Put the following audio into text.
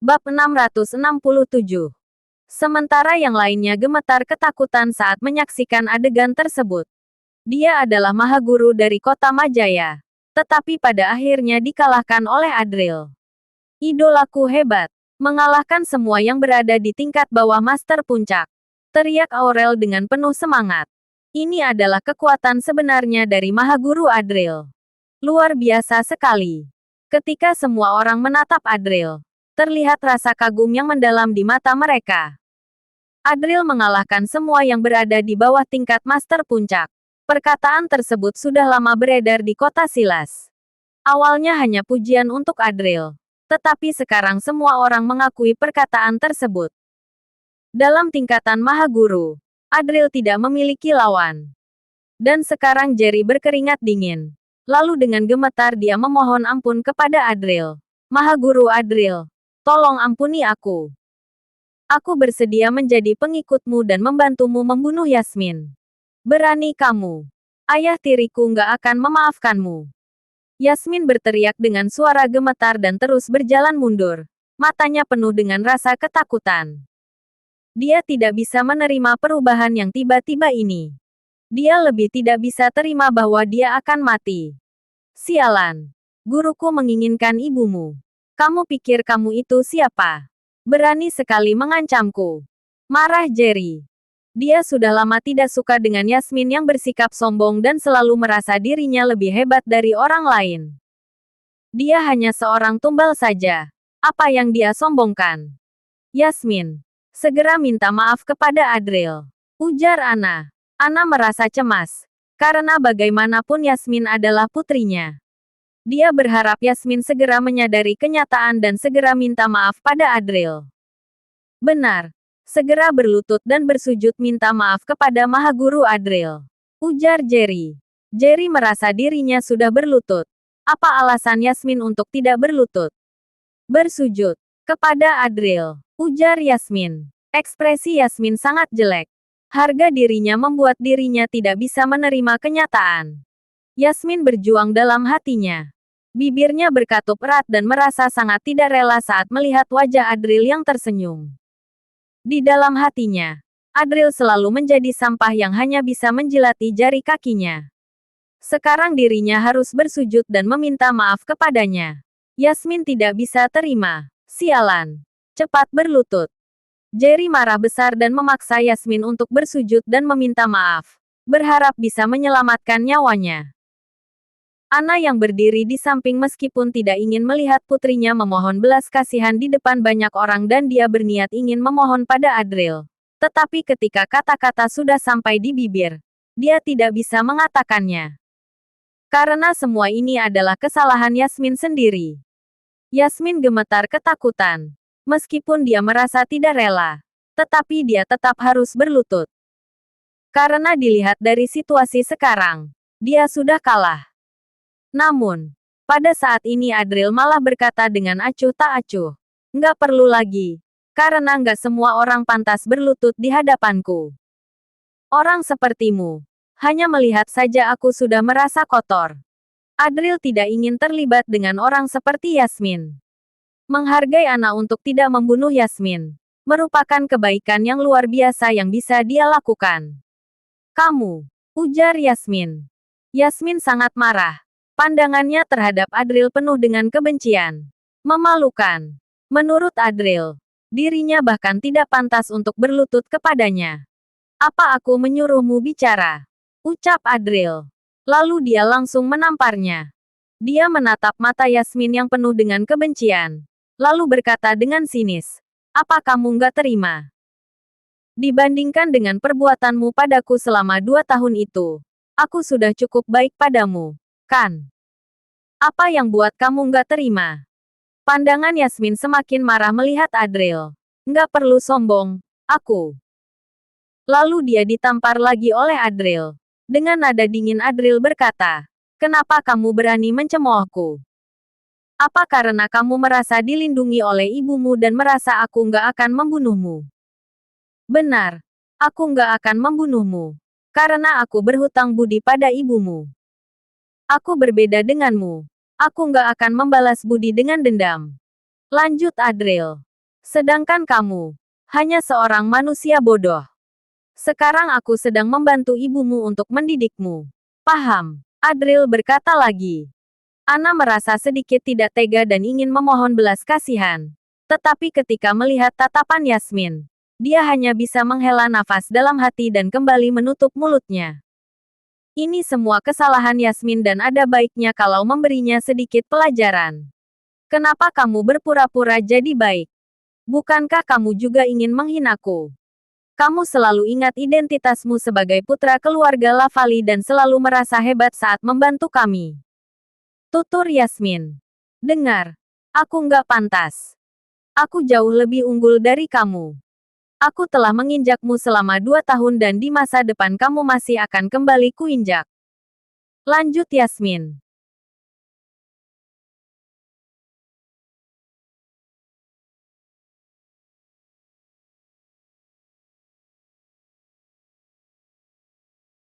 Bab 667. Sementara yang lainnya gemetar ketakutan saat menyaksikan adegan tersebut. Dia adalah Mahaguru dari kota Majaya. Tetapi pada akhirnya dikalahkan oleh Adril. Idolaku hebat. Mengalahkan semua yang berada di tingkat bawah Master Puncak. Teriak Aurel dengan penuh semangat. Ini adalah kekuatan sebenarnya dari Mahaguru Adril. Luar biasa sekali. Ketika semua orang menatap Adril, terlihat rasa kagum yang mendalam di mata mereka. Adril mengalahkan semua yang berada di bawah tingkat Master Puncak. Perkataan tersebut sudah lama beredar di kota Silas. Awalnya hanya pujian untuk Adril. Tetapi sekarang semua orang mengakui perkataan tersebut. Dalam tingkatan Mahaguru, Adril tidak memiliki lawan. Dan sekarang Jerry berkeringat dingin. Lalu dengan gemetar dia memohon ampun kepada Adril. Mahaguru Adril, tolong ampuni aku. Aku bersedia menjadi pengikutmu dan membantumu membunuh Yasmin. Berani kamu. Ayah tiriku nggak akan memaafkanmu. Yasmin berteriak dengan suara gemetar dan terus berjalan mundur. Matanya penuh dengan rasa ketakutan. Dia tidak bisa menerima perubahan yang tiba-tiba ini. Dia lebih tidak bisa terima bahwa dia akan mati. Sialan. Guruku menginginkan ibumu. Kamu pikir kamu itu siapa? Berani sekali mengancamku. Marah Jerry. Dia sudah lama tidak suka dengan Yasmin yang bersikap sombong dan selalu merasa dirinya lebih hebat dari orang lain. Dia hanya seorang tumbal saja. Apa yang dia sombongkan? Yasmin, segera minta maaf kepada Adril. Ujar Ana. Ana merasa cemas. Karena bagaimanapun Yasmin adalah putrinya. Dia berharap Yasmin segera menyadari kenyataan dan segera minta maaf pada Adril. Benar. Segera berlutut dan bersujud minta maaf kepada Mahaguru Adril. Ujar Jerry. Jerry merasa dirinya sudah berlutut. Apa alasan Yasmin untuk tidak berlutut? Bersujud. Kepada Adril. Ujar Yasmin. Ekspresi Yasmin sangat jelek. Harga dirinya membuat dirinya tidak bisa menerima kenyataan. Yasmin berjuang dalam hatinya. Bibirnya berkatup erat dan merasa sangat tidak rela saat melihat wajah Adril yang tersenyum. Di dalam hatinya, Adril selalu menjadi sampah yang hanya bisa menjilati jari kakinya. Sekarang dirinya harus bersujud dan meminta maaf kepadanya. Yasmin tidak bisa terima. Sialan. Cepat berlutut. Jerry marah besar dan memaksa Yasmin untuk bersujud dan meminta maaf. Berharap bisa menyelamatkan nyawanya. Ana yang berdiri di samping meskipun tidak ingin melihat putrinya memohon belas kasihan di depan banyak orang dan dia berniat ingin memohon pada Adril. Tetapi ketika kata-kata sudah sampai di bibir, dia tidak bisa mengatakannya. Karena semua ini adalah kesalahan Yasmin sendiri. Yasmin gemetar ketakutan. Meskipun dia merasa tidak rela, tetapi dia tetap harus berlutut. Karena dilihat dari situasi sekarang, dia sudah kalah. Namun, pada saat ini Adril malah berkata dengan acuh tak acuh. Nggak perlu lagi. Karena nggak semua orang pantas berlutut di hadapanku. Orang sepertimu. Hanya melihat saja aku sudah merasa kotor. Adril tidak ingin terlibat dengan orang seperti Yasmin. Menghargai anak untuk tidak membunuh Yasmin. Merupakan kebaikan yang luar biasa yang bisa dia lakukan. Kamu. Ujar Yasmin. Yasmin sangat marah. Pandangannya terhadap Adril penuh dengan kebencian. Memalukan. Menurut Adril, dirinya bahkan tidak pantas untuk berlutut kepadanya. Apa aku menyuruhmu bicara? Ucap Adril. Lalu dia langsung menamparnya. Dia menatap mata Yasmin yang penuh dengan kebencian. Lalu berkata dengan sinis. Apa kamu nggak terima? Dibandingkan dengan perbuatanmu padaku selama 2 tahun itu, aku sudah cukup baik padamu. Kan? Apa yang buat kamu nggak terima? Pandangan Yasmin semakin marah melihat Adril. Nggak perlu sombong, aku. Lalu dia ditampar lagi oleh Adril. Dengan nada dingin Adril berkata, kenapa kamu berani mencemoohku? Apa karena kamu merasa dilindungi oleh ibumu dan merasa aku nggak akan membunuhmu? Benar, aku nggak akan membunuhmu. Karena aku berhutang budi pada ibumu. Aku berbeda denganmu. Aku nggak akan membalas budi dengan dendam. Lanjut Adril. Sedangkan kamu hanya seorang manusia bodoh. Sekarang aku sedang membantu ibumu untuk mendidikmu. Paham? Adril berkata lagi. Ana merasa sedikit tidak tega dan ingin memohon belas kasihan. Tetapi ketika melihat tatapan Yasmin, dia hanya bisa menghela nafas dalam hati dan kembali menutup mulutnya. Ini semua kesalahan Yasmin dan ada baiknya kalau memberinya sedikit pelajaran. Kenapa kamu berpura-pura jadi baik? Bukankah kamu juga ingin menghinaku? Kamu selalu ingat identitasmu sebagai putra keluarga Lavali dan selalu merasa hebat saat membantu kami. Tutur Yasmin. Dengar, aku nggak pantas. Aku jauh lebih unggul dari kamu. Aku telah menginjakmu selama 2 tahun dan di masa depan kamu masih akan kembali kuinjak. Lanjut Yasmin.